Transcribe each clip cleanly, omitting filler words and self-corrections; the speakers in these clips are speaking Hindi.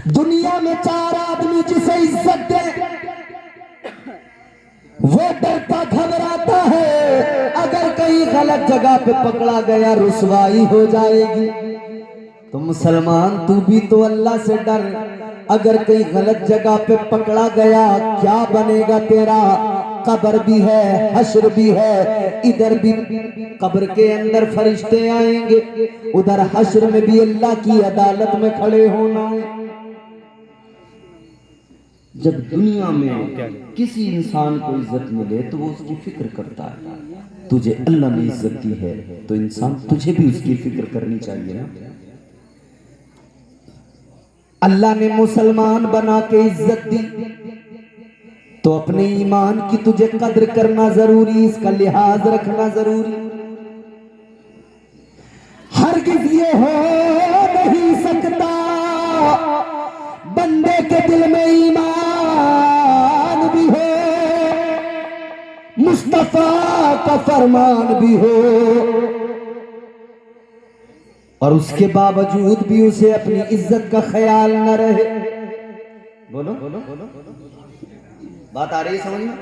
दुनिया में 4 आदमी जिसे इज्जत दे वो डरता घबराता है, अगर कहीं गलत जगह पे पकड़ा गया रुसवाई हो जाएगी। तो मुसलमान तू भी तो अल्लाह से डर, अगर कहीं गलत जगह पे पकड़ा गया क्या बनेगा तेरा? कब्र भी है, हश्र भी है, इधर भी कब्र के अंदर फरिश्ते आएंगे, उधर हश्र में भी अल्लाह की अदालत में खड़े होना है। जब दुनिया में किसी इंसान को इज्जत मिले तो वो उसकी फिक्र करता है। तुझे अल्लाह ने इज्जत दी है तो इंसान तुझे भी उसकी फिक्र करनी चाहिए ना। अल्लाह ने मुसलमान बना के इज्जत दी तो अपने ईमान की तुझे कद्र करना जरूरी, इसका लिहाज रखना जरूरी। हरगिज़ ये हो नहीं सकता बंदे के दिल में ईमान भी हो, मुस्तफा का फरमान भी हो, और उसके बावजूद भी उसे अपनी इज्जत का ख्याल न रहे। बोलो बोलो बात आ रही है समझ में?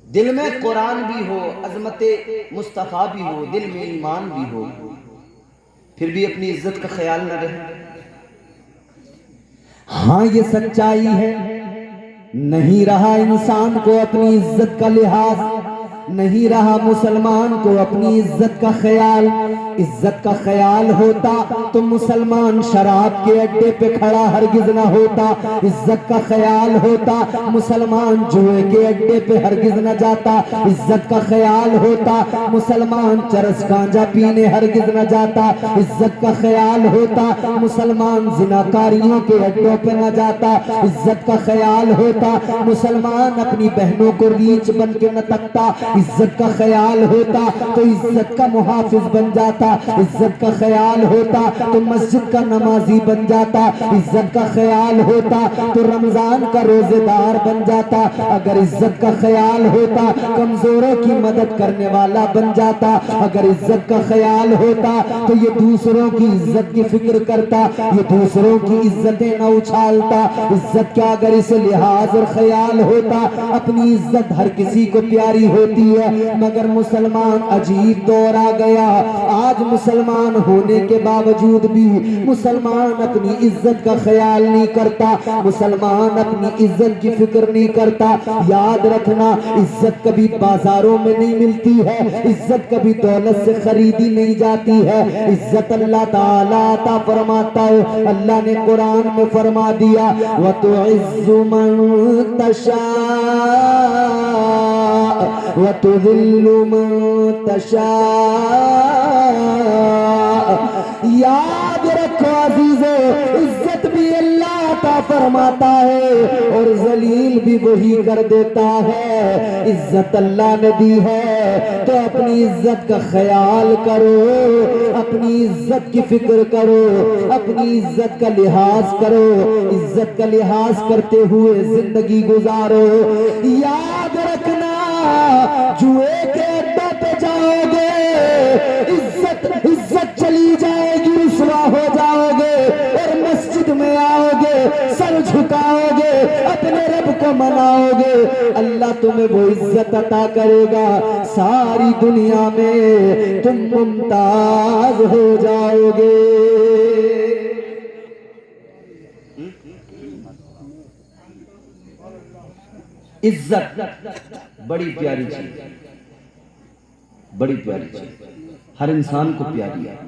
दिल में कुरान भी हो, अजमत मुस्तफा भी हो, दिल में ईमान भी हो, फिर भी अपनी इज्जत का ख्याल न रहे। हाँ ये सच्चाई है, नहीं रहा इंसान को अपनी इज्जत का लिहाज, नहीं रहा मुसलमान को अपनी इज्जत का ख्याल। इज्जत का ख्याल होता तो मुसलमान शराब के अड्डे पे खड़ा हरगिज ना होता। इज्जत का ख्याल होता मुसलमान जुए के अड्डे पे हरगिज न जाता। इज्जत का ख्याल होता मुसलमान चरस गांजा पीने हरगिज न जाता। इज्जत का ख्याल होता मुसलमान जिनाकारियों के अड्डों पे न जाता। इज्जत का ख्याल होता मुसलमान अपनी बहनों को रीछ बन के न तकता। इज्जत का ख्याल होता तो इज्जत का मुहाफिज बन जाता। इज्जत का ख्याल होता तो मस्जिद का नमाजी बन जाता। इज्जत का ख्याल होता तो रमजान का रोजेदार बन जाता। अगर इज्जत का ख्याल होता कमजोरों की मदद करने वाला बन जाता। अगर इज्जत का ख्याल होता तो ये दूसरों की इज्जत की फिक्र करता, ये दूसरों की इज्जतें न उछालता। इज्जत क्या अगर इस लिहाज और ख्याल होता, अपनी इज्जत हर किसी को प्यारी होती है, मगर मुसलमान अजीब दौर आ गया। आज मुसलमान होने के बावजूद भी मुसलमान अपनी इज्जत का ख्याल नहीं करता, मुसलमान अपनी इज्जत की फिक्र नहीं करता। याद रखना इज्जत कभी बाजारों में नहीं मिलती है, इज्जत कभी दौलत से खरीदी नहीं जाती है। इज्जत अल्लाह ताला अता फरमाता है। अल्लाह ने कुरान में फरमा दिया व तुइज़्ज़ु मन तशा व तुज़िल्लु मन तशा। याद रखो अजीजो, इज्जत भी अल्लाह अता फरमाता है और जलील भी वही कर देता है। इज्जत अल्लाह ने दी है तो अपनी इज्जत का ख्याल करो, अपनी इज्जत की फिक्र करो, अपनी इज्जत का लिहाज करो, इज्जत का लिहाज करते हुए जिंदगी गुजारो। याद रखना जुए के अड्डे पे जाओगे इज्जत इज्जत चली जाएगी, रुसवा हो जाओगे, और मस्जिद में आओगे सर झुकाओगे, अपने रब को मनाओगे, अल्लाह तुम्हें वो इज्जत अता करेगा, सारी दुनिया में तुम मुमताज हो जाओगे। इज्जत बड़ी प्यारी चीज, बड़ी प्यारी चीज, हर इंसान को प्यारी है।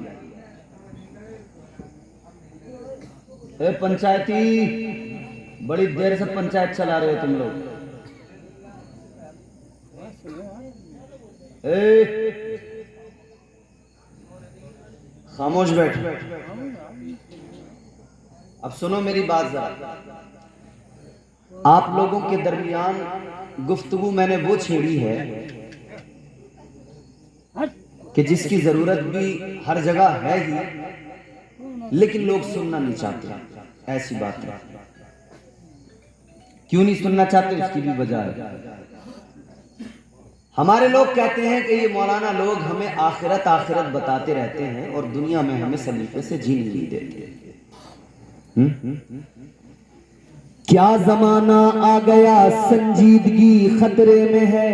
ए पंचायती, बड़ी देर से पंचायत चला रहे हो तुम लोग। खामोश बैठ। अब सुनो मेरी बात जरा। आप लोगों के दरमियान गुफ्तगू मैंने वो छेड़ी है कि जिसकी जरूरत भी हर जगह है ही, लेकिन लोग सुनना नहीं चाहते। ऐसी बात है। क्यों नहीं सुनना चाहते उसकी भी वजह है। हमारे लोग कहते हैं कि ये मौलाना लोग हमें आखिरत आखिरत बताते रहते हैं और दुनिया में हमें सलीके से जीने नहीं देते। क्या जमाना आ गया संजीदगी खतरे में है,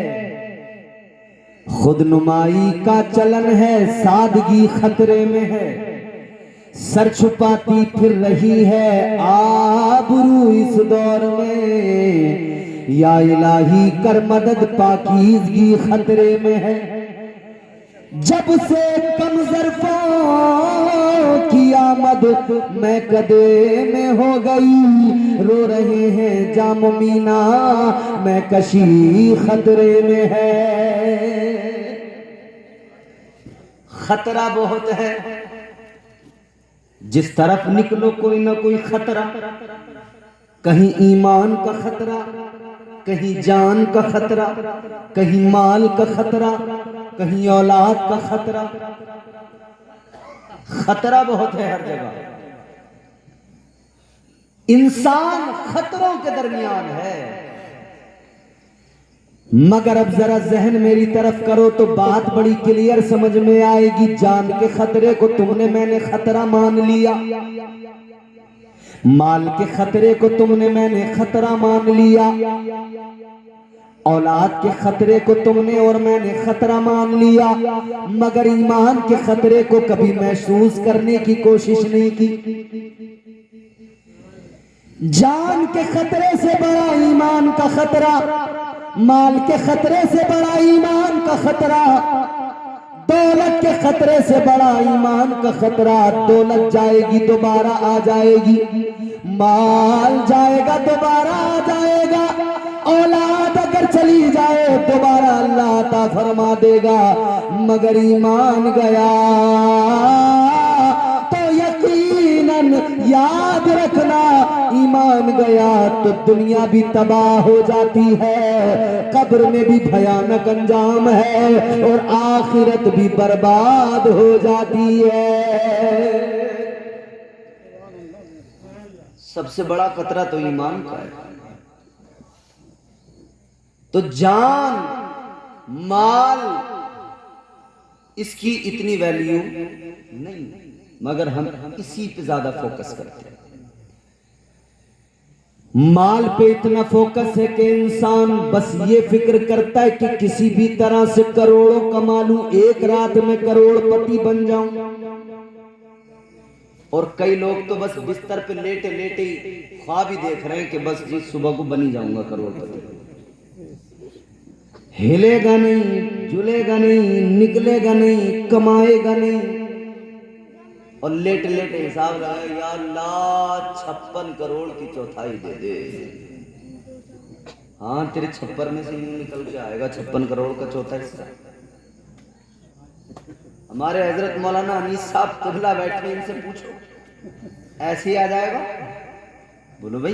खुद नुमाई का चलन है सादगी खतरे में है, सर छुपाती फिर रही है आबरू इस दौर में, या इलाही कर मदद पाकीज़गी खतरे में है। जब से कम ज़र्फ़ों की आमद मैं कदे में हो गई, रो रहे हैं जाम मीना मैं कशी खतरे में है। खतरा बहुत है, जिस तरफ निकलो कोई ना कोई खतरा, कहीं ईमान का खतरा, कहीं जान का खतरा, कहीं माल का खतरा, कहीं औलाद का खतरा। खतरा बहुत है हर जगह। इंसान खतरों के दरमियान है। मगर अब जरा जहन मेरी तरफ करो तो बात बड़ी क्लियर समझ में आएगी। जान के खतरे को तुमने मैंने खतरा मान लिया, माल के खतरे को तुमने मैंने खतरा मान लिया, औलाद के खतरे को तुमने और मैंने खतरा मान लिया, मगर ईमान के खतरे को कभी महसूस करने की कोशिश नहीं की। जान के खतरे से बड़ा ईमान का खतरा, माल के खतरे से बड़ा ईमान का खतरा, दौलत के खतरे से बड़ा ईमान का खतरा। दौलत जाएगी दोबारा आ जाएगी, माल जाएगा दोबारा आ जाएगा, औलाद अगर चली जाए दोबारा अल्लाह अता फरमा देगा, मगर ईमान गया तो यकीनन याद रखना, ईमान गया तो दुनिया भी तबाह हो जाती है, कब्र में भी भयानक अंजाम है और आखिरत भी बर्बाद हो जाती है। सबसे बड़ा खतरा तो ईमान का है। तो जान माल इसकी इतनी वैल्यू नहीं, मगर हम इसी पे ज्यादा फोकस करते हैं। माल पे इतना फोकस है कि इंसान बस ये फिक्र करता है कि किसी भी तरह से करोड़ों कमा लूं, एक रात में करोड़पति बन जाऊं। और कई लोग तो बस बिस्तर पे लेटे लेटे ख्वाब ही देख रहे हैं कि बस जी सुबह को बनी जाऊंगा करोड़पति। हिलेगा नहीं, जुलेगा नहीं, निकलेगा नहीं, कमाएगा नहीं, और लेट लेट हिसाब लगाए, या अल्लाह 56 करोड़ की चौथाई दे दे। हाँ, तेरे छप्पर में से निकल के आएगा 56 करोड़ का चौथा हिस्सा। हमारे हजरत मौलाना अनीस साहब कुबला बैठे, इनसे पूछो, ऐसे ही आ जाएगा? बोलो भाई,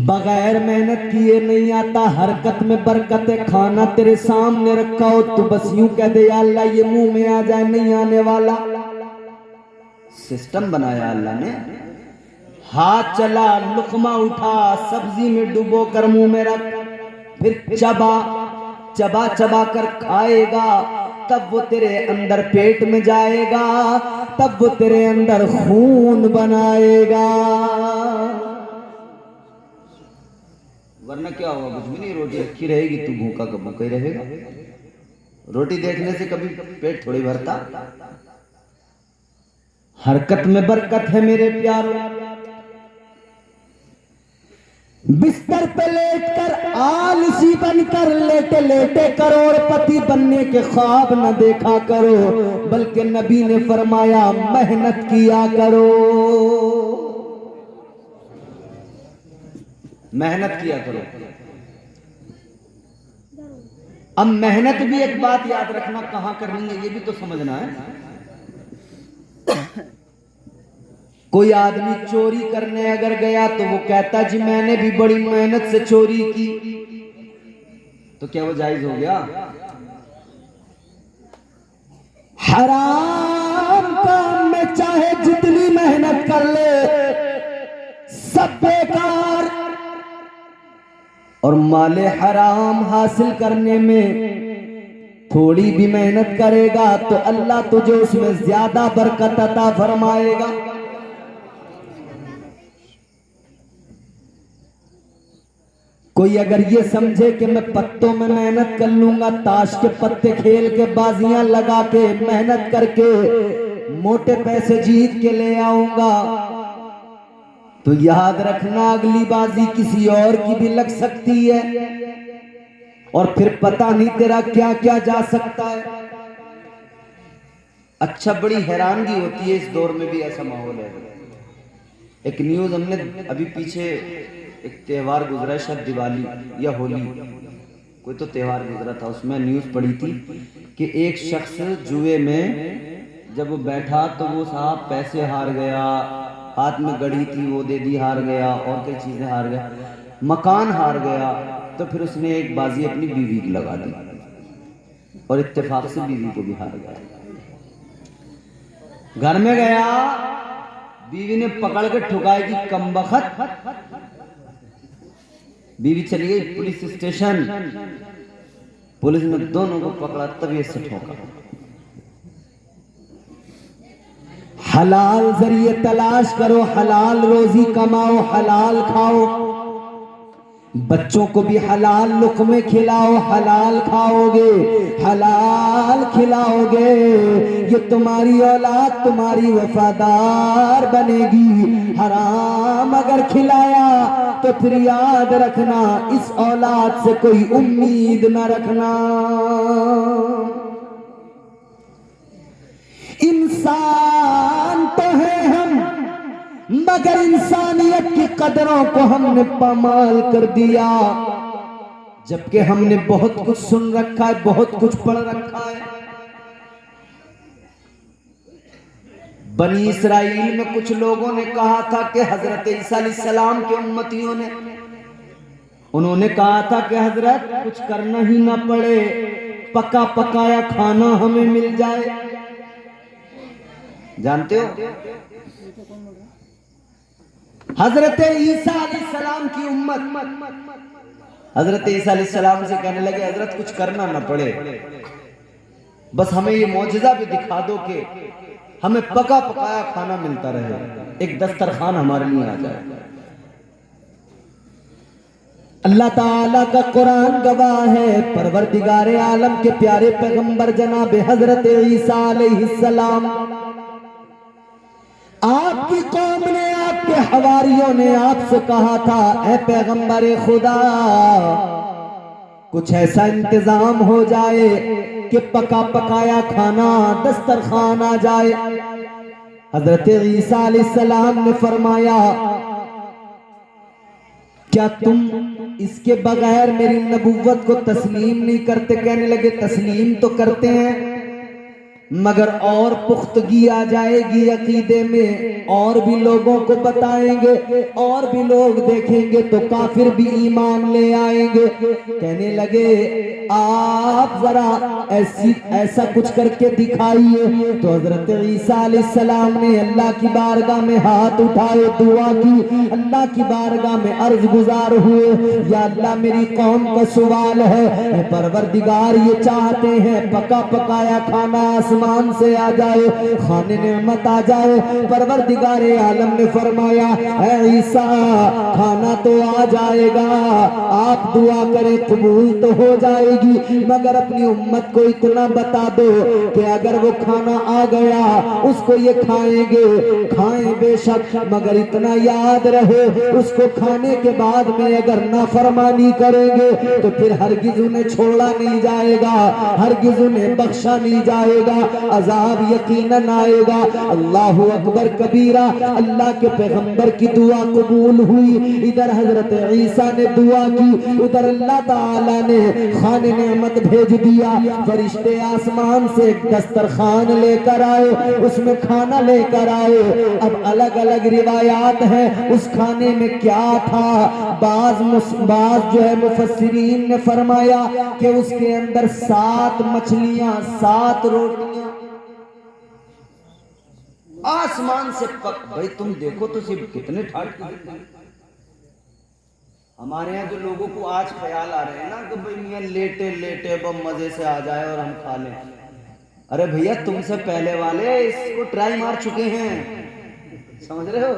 बगैर मेहनत किए नहीं आता, हरकत में बरकत है। खाना तेरे सामने रखा हो तो बस यूं कह दे या अल्लाह ये मुंह में आ जाए, नहीं आने वाला। सिस्टम बनाया अल्लाह ने। हाथ चला, लुकमा उठा, सब्जी में डुबो कर मुंह में रख, फिर चबा चबा चबा कर खाएगा, तब वो तेरे अंदर पेट में जाएगा, तब वो तेरे अंदर खून बनाएगा। वरना क्या होगा? कुछ भी नहीं, रोटी रखी रहेगी, तू भूखा का भूखा ही रहेगा। रोटी देखने से कभी पेट थोड़ी भरता। हरकत में बरकत है मेरे प्यारों। बिस्तर पे लेटकर आलसी बनकर लेटे लेटे करोड़पति बनने के ख्वाब न देखा करो, बल्कि नबी ने फरमाया मेहनत किया करो, मेहनत किया करो। अब मेहनत भी एक बात याद रखना, कहां करनी है ये भी तो समझना है। कोई आदमी चोरी करने अगर गया तो वो कहता जी मैंने भी बड़ी मेहनत से चोरी की, तो क्या वो जायज हो गया? हराम काम में चाहे जितनी मेहनत कर ले सब बेकार, और माले हराम हासिल करने में थोड़ी भी मेहनत करेगा तो अल्लाह तुझे उसमें ज्यादा बरकत अता फरमाएगा। कोई अगर ये समझे कि मैं पत्तों में मेहनत कर लूंगा, ताश के पत्ते खेल के, बाजियां लगा के, मेहनत करके मोटे पैसे जीत के ले आऊंगा, तो याद रखना अगली बाजी किसी और की भी लग सकती है और फिर पता नहीं तेरा क्या क्या जा सकता है। अच्छा, बड़ी हैरानगी होती है, इस दौर में भी ऐसा माहौल है। एक न्यूज हमने अभी पीछे, एक त्योहार गुजरा है, शायद दिवाली या होली, कोई तो त्योहार गुजरा था, उसमें न्यूज पड़ी थी कि एक शख्स जुए में जब वो बैठा तो वो साहब पैसे हार गया, हाथ में घड़ी थी वो दे दी, हार गया, और कई चीजें हार गया, मकान हार गया, तो फिर उसने एक बाजी अपनी बीवी की लगा दी और इत्तेफाक से बीवी को भी हार गया। घर में गया, बीवी ने पकड़ के ठुकाई कि कमबख्त, बीवी चली गई पुलिस स्टेशन, पुलिस ने दोनों को पकड़ा, तबीयत से ठोका। हलाल जरिए तलाश करो, हलाल रोजी कमाओ, हलाल खाओ, बच्चों को भी हलाल लुक़्मे खिलाओ, हलाल खाओगे, हलाल खिलाओगे, ये तुम्हारी औलाद तुम्हारी वफादार बनेगी। हराम अगर खिलाया तो फिर याद रखना इस औलाद से कोई उम्मीद न रखना। इंसान तो है हम, मगर इंसानियत की कदरों को हमने पामाल कर दिया, जबकि हमने बहुत कुछ सुन रखा है, बहुत कुछ पढ़ रखा है। बनी इसराइल में कुछ लोगों ने कहा था कि हजरत ईसा अलैहिस्सलाम के उम्मतियों ने, उन्होंने कहा था कि हजरत कुछ करना ही ना पड़े, पका पकाया खाना हमें मिल जाए। जानते हो, हजरत ईसा अलैहिस्सलाम की उम्मत हजरत ईसा अलैहिस्सलाम से कहने लगे, हजरत कुछ करना ना पड़े, बस हमें ये मौजज़ा भी दिखा दो कि हमें पका पकाया खाना मिलता रहे, एक दस्तरखान हमारे लिए आ जाए। अल्लाह ताला का कुरान गवाह है, परवरदिगारे आलम के प्यारे पैगंबर जनाब हजरत ईसा अलैहिस्सलाम, आपकी कौम ने, आपके हवारियों ने आपसे कहा था, ऐ पैगंबर खुदा, कुछ ऐसा इंतजाम हो जाए कि पका पकाया खाना दस्तरखान आ जाए। हजरत ईसा अलैहिस्सलाम ने फरमाया, क्या तुम इसके बगैर मेरी नबुव्वत को तस्लीम नहीं करते? कहने लगे, तस्लीम तो करते हैं, मगर और पुख्तगी आ जाएगी अकीदे में, और भी लोगों को बताएंगे, और भी लोग देखेंगे तो काफिर भी ईमान ले आएंगे। कहने लगे, आप जरा ऐसा कुछ करके दिखाइए। तो हजरत ईसा अलैहिस्सलाम ने अल्लाह की बारगाह में हाथ उठाए, दुआ की, अल्लाह की बारगाह में अर्ज गुजार हुए, या अल्लाह मेरी कौम का सवाल है, परवरदिगार ये चाहते हैं पका पकाया खाना आसमान से आ जाए, खाने नेमत आ जाए। परवरदिगारे आलम ने फरमाया, ऐ ईसा खाना तो आ जाएगा, आप दुआ करें कबूल तो हो जाएगी, मगर अपनी उम्मत को इतना बता दो कि अगर वो खाना आ गया उसको ये खाएं बेशक, मगर इतना याद रहे उसको खाने के बाद में अगर नाफरमानी करेंगे तो फिर हरगिज उन्हें छोड़ा नहीं जाएगा, हरगिज उन्हें बख्शा नहीं जाएगा, अजाब यकीनन आएगा। अल्लाह अकबर कबीरा, अल्लाह के पैगंबर की दुआ कबूल हुई। इधर हजरत ईसा ने दुआ की, उधर अल्लाह ताला ने खाने नेमत भेज दिया, फरिश्ते आसमान से एक दस्तरखान लेकर आए, उसमें खाना लेकर आए। अब अलग अलग रिवायात हैं उस खाने में क्या था। बाज जो है मुफस्सिरीन ने फरमाया कि उसके अंदर 7 मछलियां, 7 रोटियां आसमान से भाई तुम देखो तो सिर्फ कितने ठाट, हमारे यहाँ जो लोगों को आज ख्याल आ रहे हैं ना कि भाई मियाँ लेटे लेटे बम मजे से आ जाए और हम खा लें, अरे भैया तुमसे पहले वाले इसको ट्राई मार चुके हैं, समझ रहे हो?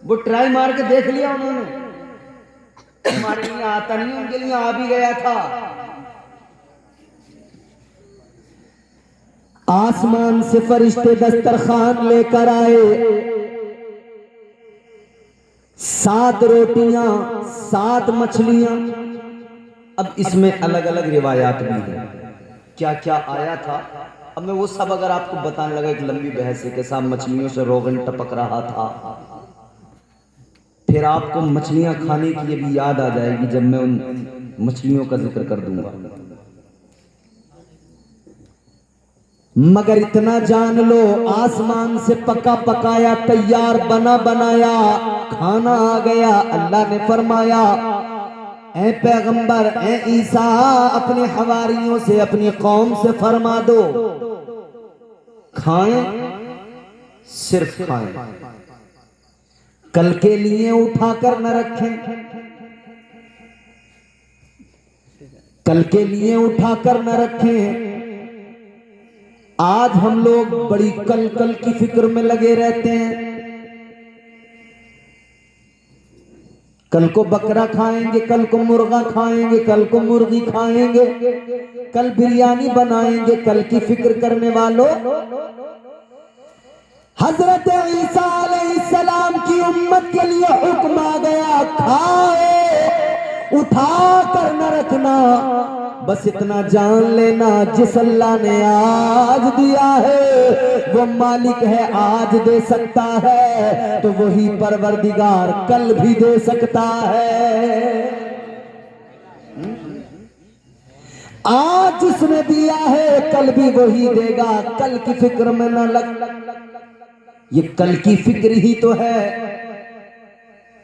वो ट्राई मार के देख लिया उन्होंने, हमारे लिए आता नहीं, उनके लिए आ भी गया था। आसमान से फरिश्ते दस्तरखान लेकर आए, 7 रोटियां 7 मछलियां। अब इसमें अलग अलग रिवायात भी हैं क्या क्या आया था। अब मैं वो सब अगर आपको बताने लगा एक लंबी बहस है कि साहब मछलियों से रोगन टपक रहा था, फिर आपको मछलियां खाने की ये भी याद आ जाएगी जब मैं उन मछलियों का जिक्र कर दूंगा। मगर इतना जान लो, आसमान से पका पकाया तैयार बना बनाया खाना आ गया। अल्लाह ने फरमाया, ऐ पैगंबर, ऐ ईसा, अपने हवारियों से, अपनी कौम से फरमा दो, खाएं, सिर्फ खाएं, कल के लिए उठाकर न रखें, कल के लिए उठाकर न रखें। आज हम लोग बड़ी कल कल की फिक्र में लगे रहते हैं, कल को बकरा खाएंगे, कल को मुर्गा खाएंगे, कल को मुर्गी खाएंगे, कल बिरयानी बनाएंगे। कल की फिक्र करने वालों, हजरत ईसा अलैहिस्सलाम की उम्मत के लिए हुक्म आ गया, खाओ, उठा कर न रखना। बस इतना जान लेना, जिस अल्लाह ने आज दिया है वो मालिक है, आज दे सकता है तो वही परवरदिगार कल भी दे सकता है। आज जिसने दिया है कल भी वही देगा, कल की फिक्र में न लग। ये कल की फिक्र ही तो है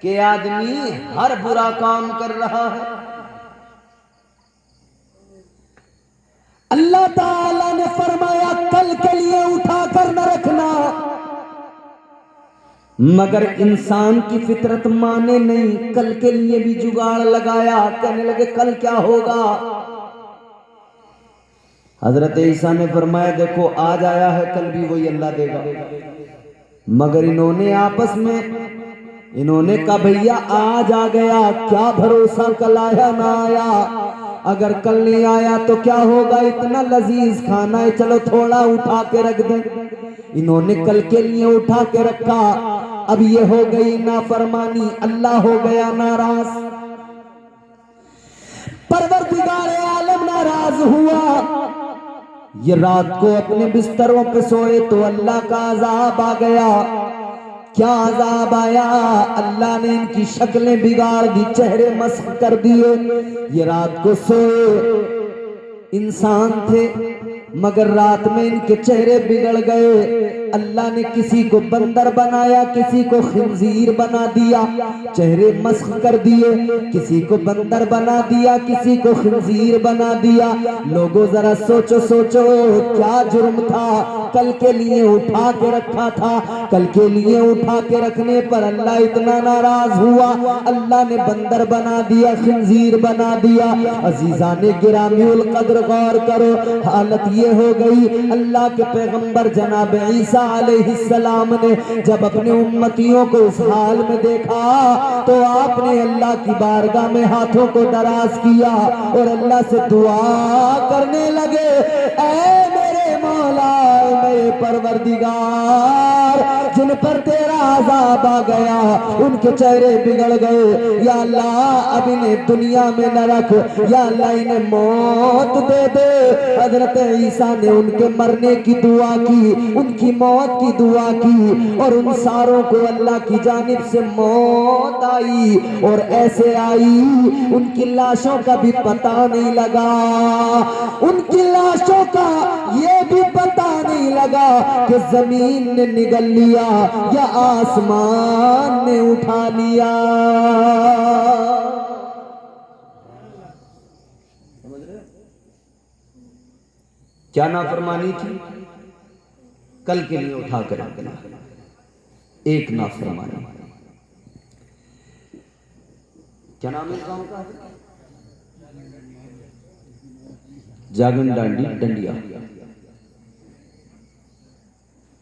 कि आदमी हर बुरा काम कर रहा है। अल्लाह ताला ने फरमाया कल के लिए उठा कर न रखना, मगर इंसान की फितरत माने नहीं, कल के लिए भी जुगाड़ लगाया। कहने लगे कल क्या होगा। हजरत ईसा ने फरमाया देखो आज आया है, कल भी वही अल्लाह देगा। मगर इन्होंने आपस में इन्होंने कहा भैया आज आ गया, क्या भरोसा कल आया ना आया। अगर कल नहीं आया तो क्या होगा, इतना लजीज खाना है, चलो थोड़ा उठा के रख दें। इन्होंने कल के लिए उठा के रखा, अब ये हो गई नाफरमानी, अल्लाह हो गया नाराज, परवरदिगार आलम नाराज हुआ। ये रात को अपने बिस्तरों पे सोए तो अल्लाह का अजाब आ गया। क्या अजाब आया, अल्लाह ने इनकी शक्लें बिगाड़ दी, चेहरे मस्ख कर दिए। ये रात को सोए, इंसान थे मगर रात में इनके चेहरे बिगड़ गए। अल्लाह ने किसी को बंदर बनाया, किसी को खिंजीर बना दिया, चेहरे मस्ख कर दिए। किसी को बंदर बना दिया, किसी को खिंजीर बना दिया। लोगों जरा सोचो सोचो, क्या जुर्म था, कल के लिए उठा के रखा था। कल के लिए उठा के रखने पर अल्लाह इतना नाराज हुआ, अल्लाह ने बंदर बना दिया, खिंजीर बना दिया। अजीजा ने गिरामीउल कद्र गौर करो, हालत ये हो गई। अल्लाह के पैगंबर जनाब ईसा अलैहिस्सलाम ने जब अपने उम्मतियों को उस हाल में देखा तो आपने अल्लाह की बारगाह में हाथों को दराज किया और अल्लाह से दुआ करने लगे, ऐ मेरे मौला, मेरे परवरदिगार, जिन पर तेरा अजाब आ गया, उनके चेहरे बिगड़ गए, या अल्लाह अब इन्हें दुनिया में न रख, या अल्लाह इन्हें मौत दे दे। हजरत ईसा ने उनके मरने की दुआ की, उनकी मौत की दुआ की, और उन सारों को अल्लाह की जानिब से मौत आई, और ऐसे आई उनकी लाशों का भी पता नहीं लगा, उनकी लाशों का ये भी पता नहीं लगा कि जमीन ने निगल लिया या आसमान ने उठा लिया। समझ रहे? क्या नाफरमानी थी, कल के लिए उठा कर रखना, एक नाफरमानी। क्या नाम है गांव का? जागन डांडी डंडिया।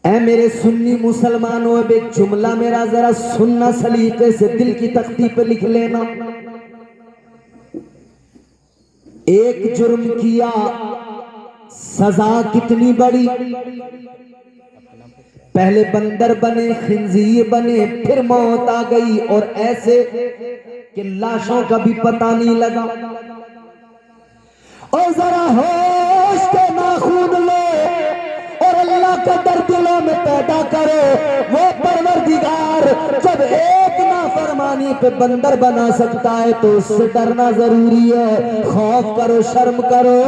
ऐ मेरे सुन्नी मुसलमानों, अब एक जुमला मेरा जरा सुनना, सलीके से दिल की तख्ती पे लिख लेना। एक जुर्म किया, सजा कितनी बड़ी। पहले बंदर बने, खिंजीर बने, फिर मौत आ गई, और ऐसे कि लाशों का भी पता नहीं लगा। और जरा होश के नाखून लो और अल्लाह का डर दिलों में पैदा करो। वो परवरदिगार जब एक नाफरमानी पे बंदर बना सकता है तो उससे डरना जरूरी है। खौफ करो, शर्म करो।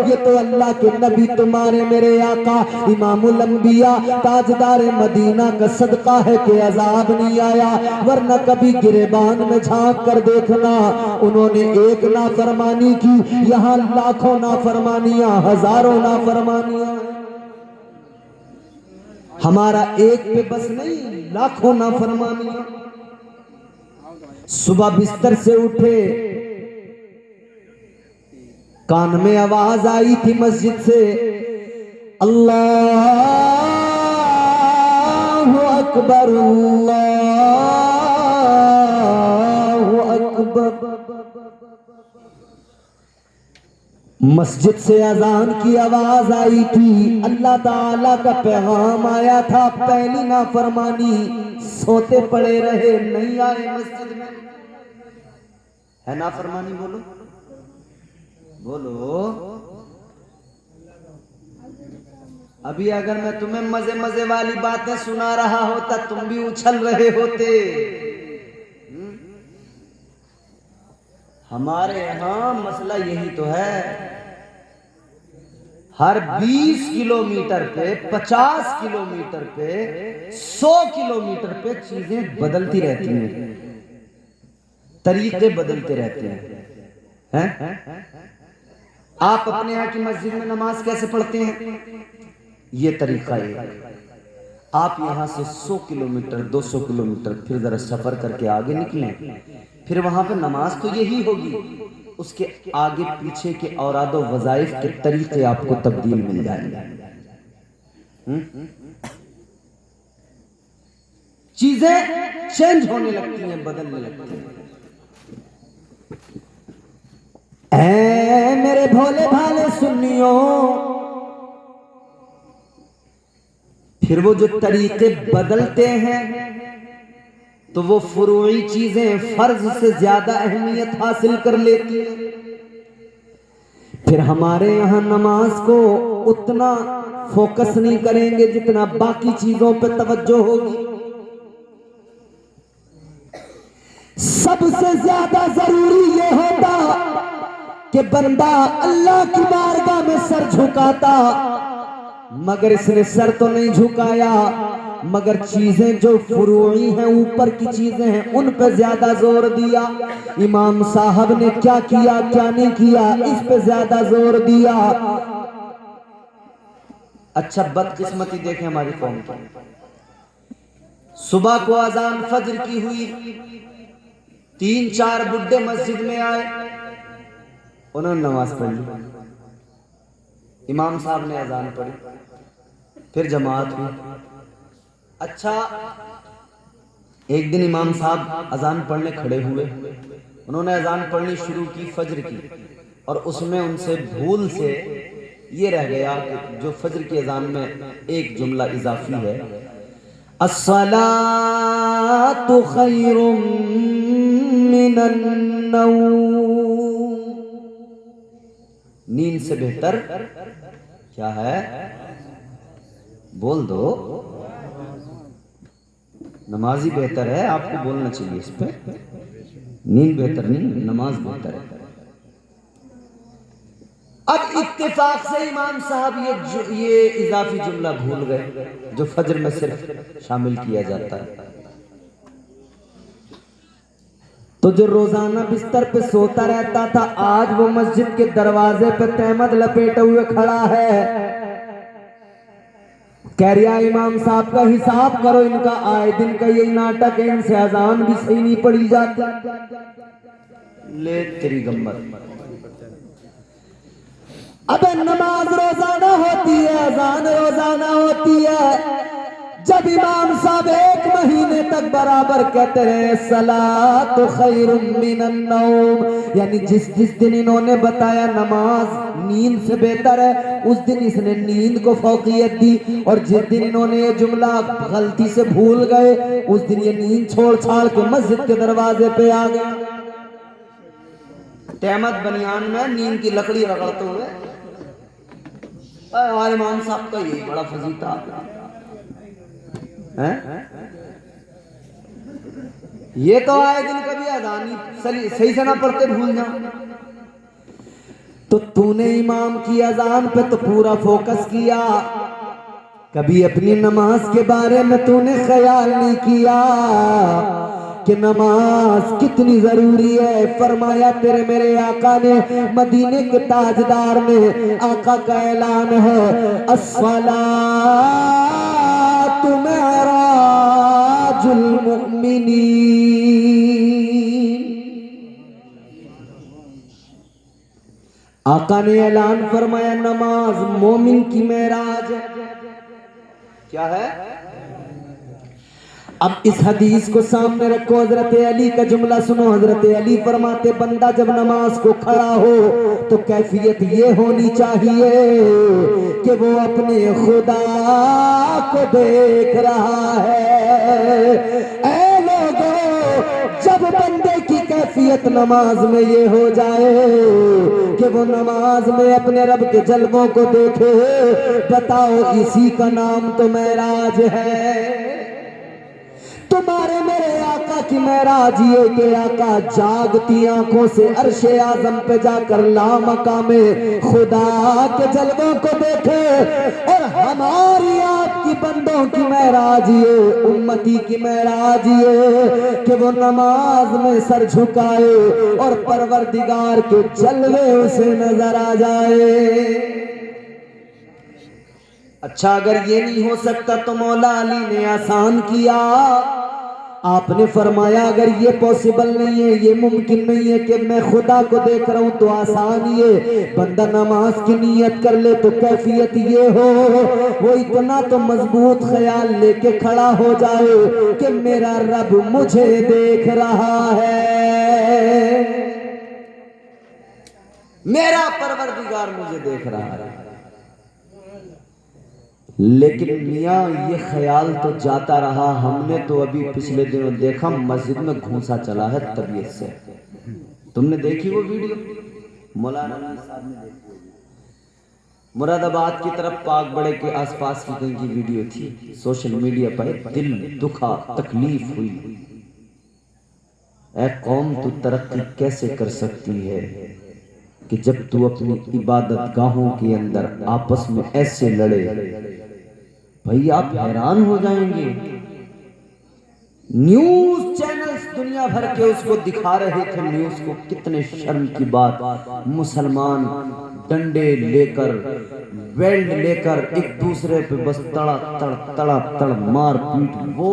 ये तो अल्लाह के नबी तुम्हारे मेरे आका इमामुल अंबिया ताजदार मदीना का सदका है कि अजाब नहीं आया, वरना कभी गिरेबान में झांक कर देखना, उन्होंने एक नाफरमानी की, यहाँ लाखों नाफरमानियां, हजारों नाफरमानियां। हमारा एक पे बस नहीं, लाखों नाफरमानियां। सुबह बिस्तर से उठे, कान में आवाज आई थी मस्जिद से, अल्लाह अकबर अल्लाहु अकबर। मस्जिद से अजान की आवाज आई थी, अल्लाह ताला का पैगाम आया था। पहली नाफरमानी, सोते पड़े रहे, नहीं आए मस्जिद में। है नाफरमानी? बोलो बोलो। अभी अगर मैं तुम्हें मजे मजे वाली बातें सुना रहा होता, तुम भी उछल रहे होते। हमारे यहां मसला यही तो है, हर 20 किलोमीटर पे, 50 किलोमीटर पे, 100 किलोमीटर पे चीजें बदलती रहती हैं, तरीके बदलते रहते हैं। आप अपने यहाँ की मस्जिद में नमाज कैसे पढ़ते हैं? ये तरीका है। आप यहाँ से 100 किलोमीटर 200 किलोमीटर फिर जरा सफर करके आगे निकलें, फिर वहां पे नमाज तो यही होगी, उसके आगे पीछे के औरादो वज़ाइफ के तरीके आपको तब्दील मिल जाएंगे। चीजें चेंज होने लगती हैं, बदलने लगती हैं। ऐ मेरे भोले भाले सुन्नियों, फिर वो जो तरीके बदलते हैं तो वो फुरूई चीजें फर्ज से ज्यादा अहमियत हासिल कर लेती हैं। फिर हमारे यहाँ नमाज को उतना फोकस नहीं करेंगे जितना बाकी चीजों पे तवज्जो होगी। सबसे ज्यादा जरूरी ये होता कि बंदा अल्लाह की बारगाह में सर झुकाता, मगर इसने सर तो नहीं झुकाया, मगर चीजें जो फुरूई हैं, ऊपर की चीजें हैं, उन पर ज्यादा जोर दिया। इमाम साहब ने क्या किया क्या नहीं किया, इस पे ज्यादा जोर दिया। अच्छा बदकिस्मती देखें हमारी कौम की। सुबह को अजान फज्र की हुई, 3-4 बुड्ढे मस्जिद में आए, उन्होंने नमाज पढ़ ली। इमाम साहब ने अजान पढ़ी, फिर जमात हुई। अच्छा एक दिन इमाम साहब अजान पढ़ने खड़े हुए, उन्होंने अजान पढ़नी शुरू की फज्र की, और उसमें उनसे भूल से ये रह गया कि जो फज्र की अजान में एक जुमला इजाफी है, अस्सलातु खैरुम मिनन नौम, नींद से बेहतर क्या है? बोल दो। नमाज ही बेहतर है, आपको बोलना चाहिए इस पे। नींद बेहतर नहीं, नमाज बेहतर है। अब इत्तेफाक से इमाम साहब ये इजाफी जुमला भूल गए जो फज्र में सिर्फ शामिल किया जाता है। तो जो रोजाना बिस्तर पे सोता रहता था, आज वो मस्जिद के दरवाजे पे तहमद लपेटे हुए खड़ा है, कह रहा इमाम साहब का हिसाब करो, इनका आए दिन का यही नाटक है, इनसे अजान भी सही नहीं पड़ी जाती। ले तेरी गम्मत। अबे नमाज रोजाना होती है, अजान रोजाना होती है। जब इमाम साहब 1 महीने तक बराबर कहते रहे सलात खैरुम मिनन नौम, यानी जिस दिन इन्होंने बताया नमाज नींद से बेहतर है, उस दिन इसने नींद को फौकियत दी। और जिस दिन इन्होंने ये जुमला गलती से भूल गए, उस दिन ये नींद छोड़ छाड़ के मस्जिद के दरवाजे पे आ गए। तहमत बनियान में नींद की लकड़ी रगड़ते हुए। हमारे इमाम साहब का यही बड़ा फजीता है। ये तो आए दिन कभी अजानी सही से ना पढ़ते भूल जाओ। तो तूने इमाम की अजान पे तो पूरा फोकस किया, कभी अपनी नमाज के बारे में तूने ख्याल नहीं किया कि नमाज कितनी जरूरी है। फरमाया तेरे मेरे आका ने, मदीने के ताजदार ने, आका का ऐलान है अस्सलातु मिअराजुल मुमिनीन। आका ने ऐलान फरमाया नमाज मोमिन की मेराज है। क्या है? अब इस हदीस को सामने रखो, हजरत अली का जुमला सुनो। हजरत अली फरमाते बंदा जब नमाज को खड़ा हो तो कैफियत ये होनी चाहिए कि वो अपने खुदा को देख रहा है। ऐ लोगों, जब बंदे की कैफियत नमाज में ये हो जाए कि वो नमाज में अपने रब के जलवों को देखे, बताओ इसी का नाम तो मेराज है। तुम्हारे मेरे आका की मेराज ये कि आका जागती आंखों से अर्शे आजम पे जाकर लामकामे खुदा के जलवों को देखे। और हमारी आपकी बंदों की मेराज ये, उम्मती की मेराज ये कि वो नमाज में सर झुकाए और परवरदिगार के जलवे उसे नजर आ जाए। अच्छा, अगर ये नहीं हो सकता तो मौला अली ने आसान किया। आपने फरमाया अगर ये पॉसिबल नहीं है, ये मुमकिन नहीं है कि मैं खुदा को देख रहा हूं, तो आसान ही है, बंदा नमाज की नियत कर ले तो कैफियत ये हो वो इतना तो मजबूत ख्याल लेके खड़ा हो जाए कि मेरा रब मुझे देख रहा है, मेरा परवरदिगार मुझे देख रहा है। लेकिन मियाँ ये ख्याल तो जाता रहा। हमने तो अभी पिछले दिनों देखा मस्जिद में घूसा चला है तबीयत से। तुमने देखी वो वीडियो? मौलाना साहब ने देखी। मुरादाबाद की तरफ पाक बड़े के आसपास की कहीं की वीडियो थी, सोशल मीडिया पर दिल दुखा, तकलीफ हुई। ऐ कौम, तू तरक्की कैसे कर सकती है कि जब तू अपनी इबादत गाहों के अंदर आपस में ऐसे लड़े। भाई आप हैरान हो जाएंगे। न्यूज चैनल्स दुनिया भर के उसको दिखा रहे थे, न्यूज को। कितने शर्म की बात, मुसलमान डंडे लेकर, वेल्ड लेकर एक दूसरे पे बस तड़ा तड़ मार पीट। वो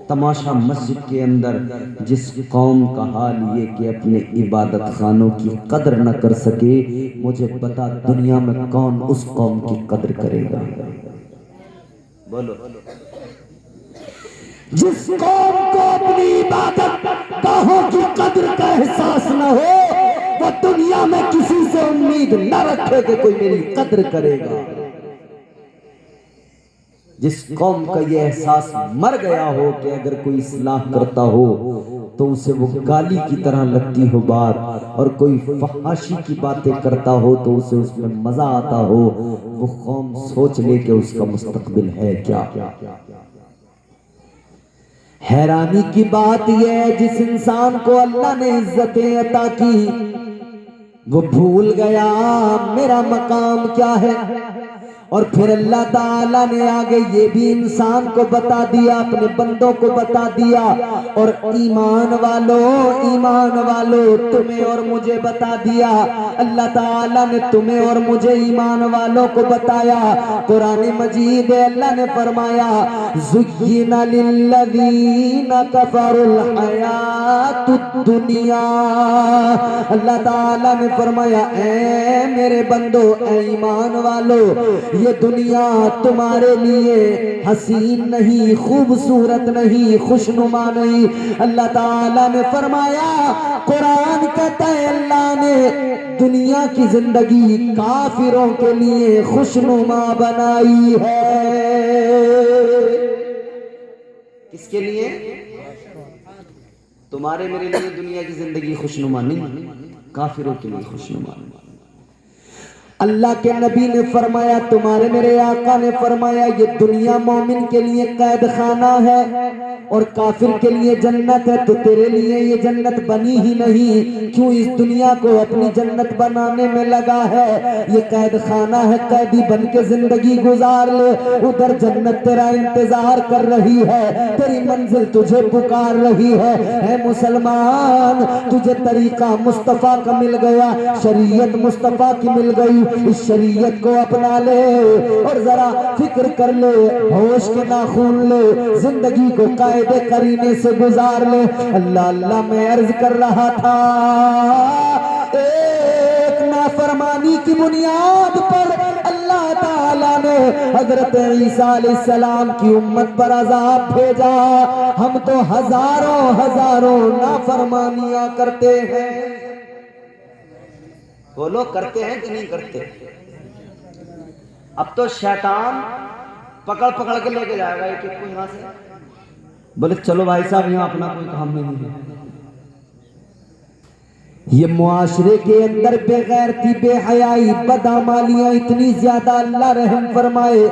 तमाशा मस्जिद के अंदर। जिस कौम का हाल ये कि अपने इबादत खानों की कदर न कर सके, मुझे पता दुनिया में कौन उस कौम की कदर करेगा। बोलो। जिस कौम को अपनी इबादत गाहों की कदर का एहसास न हो, वो दुनिया में किसी से उम्मीद न रखे कि कोई मेरी कदर करेगा। जिस कौम का ये एहसास मर गया हो कि अगर कोई इस्लाह करता हो तो उसे वो गाली की तरह लगती हो बात, और कोई फहाशी की बातें करता हो तो उसे उसमें मजा आता हो, वो कौम सोच ले कि उसका मुस्तकबिल है क्या। हैरानी की बात यह है, जिस इंसान को अल्लाह ने इज्जतें अता की वो भूल गया मेरा मकाम क्या है। और फिर अल्लाह ताला ने आगे ये भी इंसान को बता दिया, अपने बंदों को बता दिया, और ईमान वालों तुम्हें और मुझे बता दिया। अल्लाह ताला ने तुम्हें और मुझे ईमान वालों को बताया। कुरान मजीद अल्लाह ने फरमाया ज़ुय्यिना लिल्लज़ीना कफ़रुल हयातुद दुनिया। अल्लाह ताला ने फरमाया ऐ मेरे बंदो, ऐ ईमान वालों, ये दुनिया तुम्हारे लिए हसीन नहीं, खूबसूरत नहीं, खुशनुमा नहीं। अल्लाह ताला ने फरमाया, कुरान कहता है अल्लाह ने दुनिया की जिंदगी काफिरों के लिए खुशनुमा बनाई है। किसके लिए? तुम्हारे मेरे लिए दुनिया की जिंदगी खुशनुमा नहीं, काफिरों के लिए खुशनुमा। अल्लाह के नबी ने फरमाया, तुम्हारे मेरे आका ने फरमाया, ये दुनिया मोमिन के लिए कैद खाना है और काफिर के लिए जन्नत है। तो तेरे लिए ये जन्नत बनी ही नहीं, क्यों इस दुनिया को अपनी जन्नत बनाने में लगा है? ये कैद खाना है, कैदी बन के जिंदगी गुजार ले, उधर जन्नत तेरा इंतजार कर रही है, तेरी मंजिल तुझे पुकार रही है। ऐ मुसलमान, तुझे तरीका मुस्तफा का मिल गया, शरीयत मुस्तफा की मिल गई, इस शरीयत को अपना ले और जरा फिक्र कर ले, होश के नाखून ले, जिंदगी को कायदे करीने से गुजार ले। अल्लाह अल्लाह मैं अर्ज कर रहा था, एक नाफरमानी की बुनियाद पर अल्लाह ताला ने हजरत ईसा अलैहिस्सलाम की उम्मत पर अजाब भेजा। हम तो हजारों नाफरमानियां करते हैं। बोलो, करते हैं कि नहीं करते? अब तो शैतान पकड़ पकड़ के लेके जाएगा एक एक को यहां से, बोले चलो भाई साहब यहाँ अपना कोई काम नहीं है। ये मुआशरे के अंदर बेगैरती, बेहयाई, बदअमालियां इतनी ज्यादा, अल्लाह रहम फरमाए।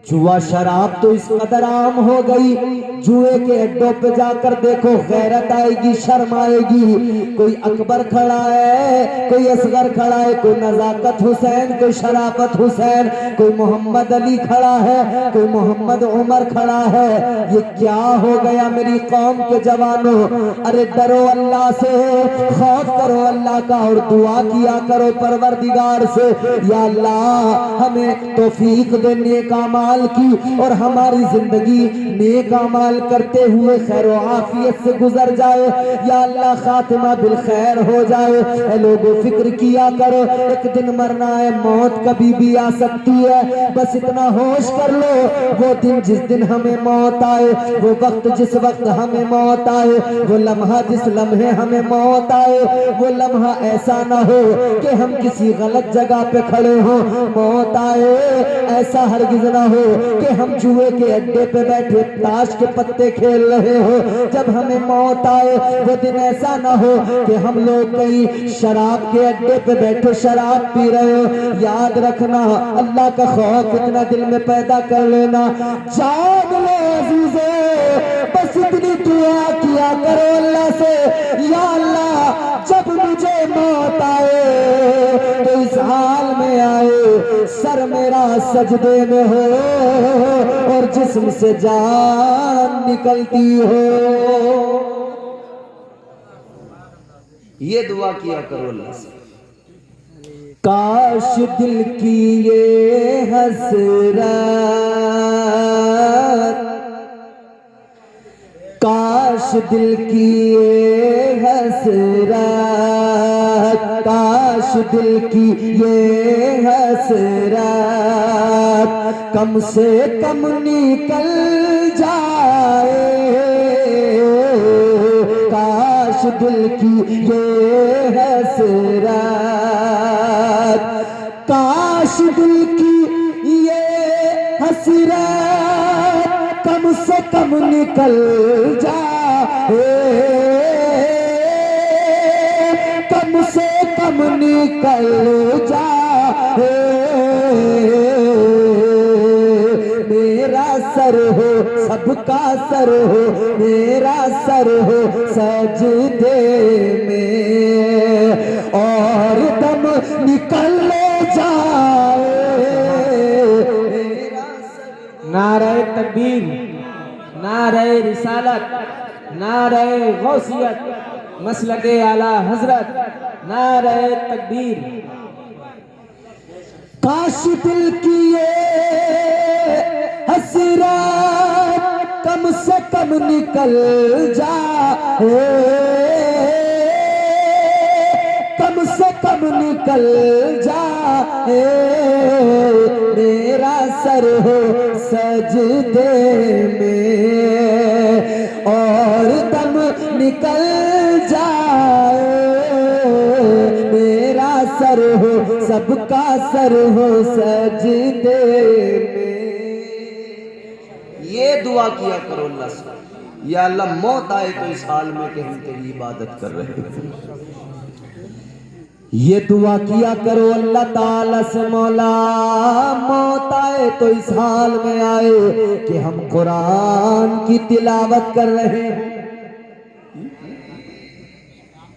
जुआ शराब तो इस कदर आम हो गई, जुए के अड्डों पे जाकर देखो, गैरत आएगी, शर्म आएगी। कोई अकबर खड़ा है, कोई असगर खड़ा है, कोई नजाकत हुसैन, कोई शराफत हुसैन, कोई मोहम्मद अली खड़ा है, कोई मोहम्मद उमर खड़ा है। ये क्या हो गया मेरी कौम के जवानों? अरे डरो अल्लाह से, खौफ करो अल्लाह का और दुआ किया करो परवरदिगार से, या अल्लाह हमें तौफीक दे नेक अमाल की और हमारी जिंदगी नेक अमाल करते हुए खैर आफियत से गुजर जाए। या अल्लाह खातिमा बिल खैर हो जाए। ए लोगों, फिक्र किया करो, एक दिन मरना है, मौत कभी भी आ सकती है। बस इतना होश कर लो, वो दिन जिस दिन हमें मौत आए, वो वक्त जिस वक्त हमें मौत आए, वो लम्हा जिस लम्हे हमें मौत आए, वो लम्हा ऐसा ना हो कि हम किसी गलत जगह पे खड़े हों, मौत आए ऐसा हरगिज ना हो कि हम जुए के अड्डे पे बैठे ताश के पत्ते खेल रहे हो। जब हमें मौत आए वो दिन ऐसा ना हो कि हम लोग कहीं शराब के अड्डे पे बैठे शराब पी रहे हो। याद रखना, अल्लाह का खौफ इतना दिल में पैदा कर लेना, जान लो अजीज़े, बस इतनी दुआ किया करो अल्लाह से, या अल्लाह जब मुझे मौत आए तो इस हाल में आए, सर मेरा सजदे में हो और जिस्म से जान निकलती हो। ये दुआ किया करो अल्लाह से। काश दिल की ये हसरत, काश दिल की ये हसरत, काश दिल की ये हसरत कम से कम निकल जाए, काश दिल की ये हसरत, काश दिल की ये हसरत कम से कम निकल जाए, कम से कम निकल जाए। मेरा सर हो सबका सर हो, मेरा सर हो सजदे में और दम निकल जाए, नारे तकबीर, नारे रिसालत, नारे गौसियत, मसलके आला हजरत, नारे तकबीर। काश दिल की ये हसरत कम से कम निकल जाए, कम से कम निकल जाए, मेरा सर हो सजदे में और दम निकल जाए, मेरा सर हो सबका सर हो सजदे में। ये दुआ किया करो अल्लाह से, या अल्लाह मौत आए तो इस हाल में कि हम तेरी इबादत कर रहे हैं। ये दुआ किया करो अल्लाह ताला से, मौला मौत आए तो इस हाल में आए कि हम कुरान की तिलावत कर रहे हैं।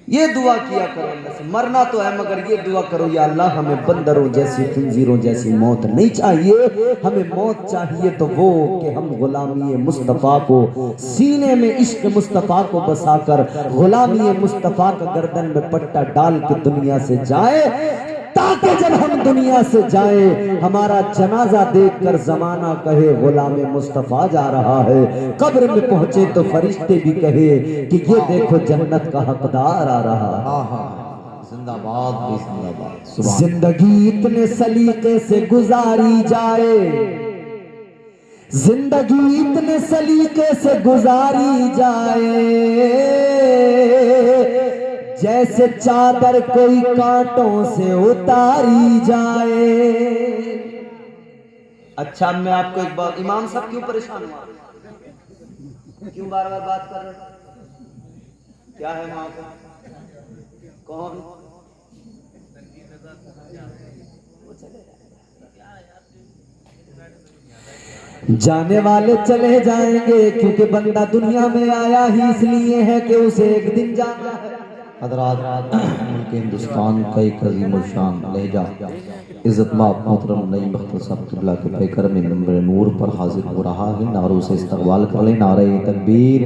ये दुआ किया करो अल्लाह से। मरना तो है मगर ये दुआ करो, या अल्लाह हमें बंदरों जैसी खंजीरों जैसी मौत नहीं चाहिए, हमें मौत चाहिए तो वो कि हम गुलामी मुस्तफ़ा को सीने में इश्क मुस्तफ़ा को बसाकर गुलामी मुस्तफ़ा का गर्दन में पट्टा डाल के दुनिया से जाए, ताकि जब हम दुनिया से जाए हमारा जनाजा देखकर जमाना कहे गुलाम मुस्तफ़ा जा रहा है। कब्र में पहुंचे तो फरिश्ते भी कहे कि ये देखो जन्नत का हकदार आ रहा है। जिंदाबाद भी जिंदाबाद। जिंदगी इतने सलीके से गुजारी जाए, जिंदगी इतने सलीके से गुजारी जाए, जैसे चादर कोई कांटों से उतारी जाए। अच्छा मैं आपको एक बात, इमाम साहब क्यों परेशान हुआ, क्यों बार बार बात कर रहे, क्या है वहां पर, कौन जाने वाले चले जाएंगे, क्योंकि बंदा दुनिया में आया ही इसलिए है कि उसे एक दिन जाना है। हज़रात के हिंदुस्तान का एक अजीम शान लहजा इज़्ज़त मोहतरम नईम अख्तर साहब क़िबला के पैकर में नंबर नूर पर हाजिर हो रहा है। नारों से इस्तक़बाल कर लें। नारे तकबीर,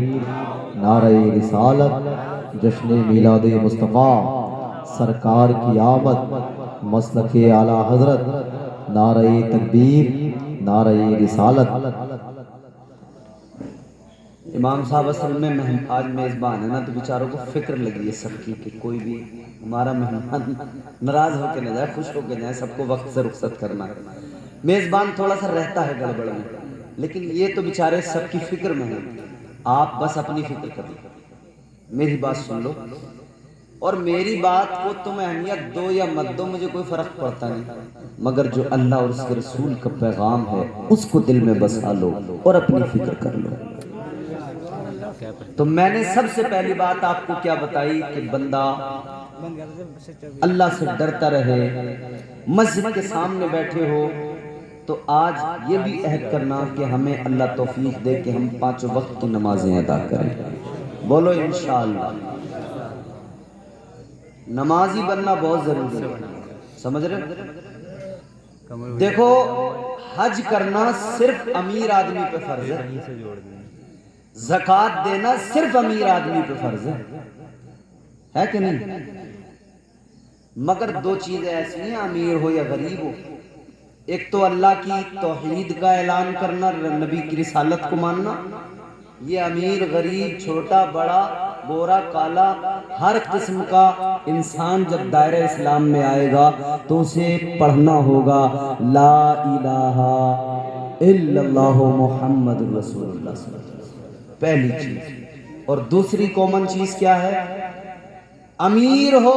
नारे रिसालत, जश्न मीलाद मुस्तफ़ा, सरकार की आमद, मसलके आला हजरत, नारे तकबीर, नारे रिसालत। इमाम साहब असल में आज मेज़बान है ना, तो बेचारों को फिक्र लगी है सबकी कि कोई भी हमारा मेहमान नाराज होकर न जाए, खुश होकर जाए, सबको वक्त से रुखसत करना है। मेज़बान थोड़ा सा रहता है गड़बड़ में, लेकिन ये तो बेचारे सबकी फिक्र में हैं। आप बस अपनी फिक्र करिए, मेरी बात सुन लो, और मेरी बात को तुम अहमियत दो या मत दो मुझे कोई फर्क पड़ता नहीं, मगर जो अल्लाह और उसके रसूल का पैगाम है उसको दिल में बसा लो और अपनी फिक्र कर लो। तो मैंने सबसे पहली बात आपको क्या बताई कि बंदा अल्लाह से डरता रहे। मस्जिद के सामने बैठे हो तो आज ये भी अहद करना कि हमें अल्लाह तौफीक दे कि हम 5 वक्त की नमाजें अदा करें। बोलो इंशाअल्लाह। नमाजी बनना बहुत जरूरी है, समझ रहे? देखो हज करना सिर्फ अमीर आदमी पे फर्ज है, ज़कात देना सिर्फ अमीर आदमी पे फर्ज है कि नहीं? मगर दो चीजें ऐसी हैं, अमीर हो या गरीब हो, एक तो अल्लाह की तौहीद का ऐलान करना, नबी की रिसालत को मानना। ये अमीर गरीब छोटा बड़ा गोरा काला हर किस्म का इंसान जब दायरे इस्लाम में आएगा तो उसे पढ़ना होगा ला इलाहा इल्लल्लाहु मुहम्मदुर रसूलुल्लाह, पहली चीज। और दूसरी कॉमन चीज क्या है? अमीर हो